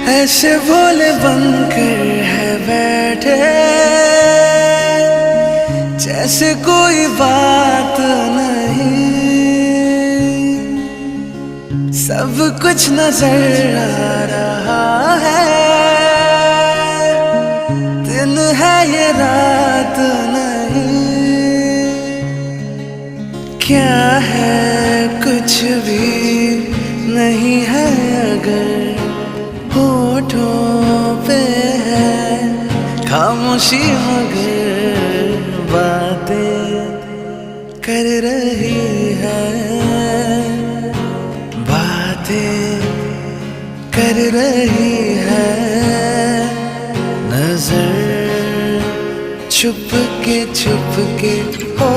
ऐसे भोले बनकर है बैठे, जैसे कोई बात नहीं। सब कुछ नजर आ रहा है, दिन है ये रात नहीं। क्या है कुछ भी नहीं है अगर होठों पे है खामोशी, मगर बातें कर रही है, बातें कर रही है। नजर छुप के हो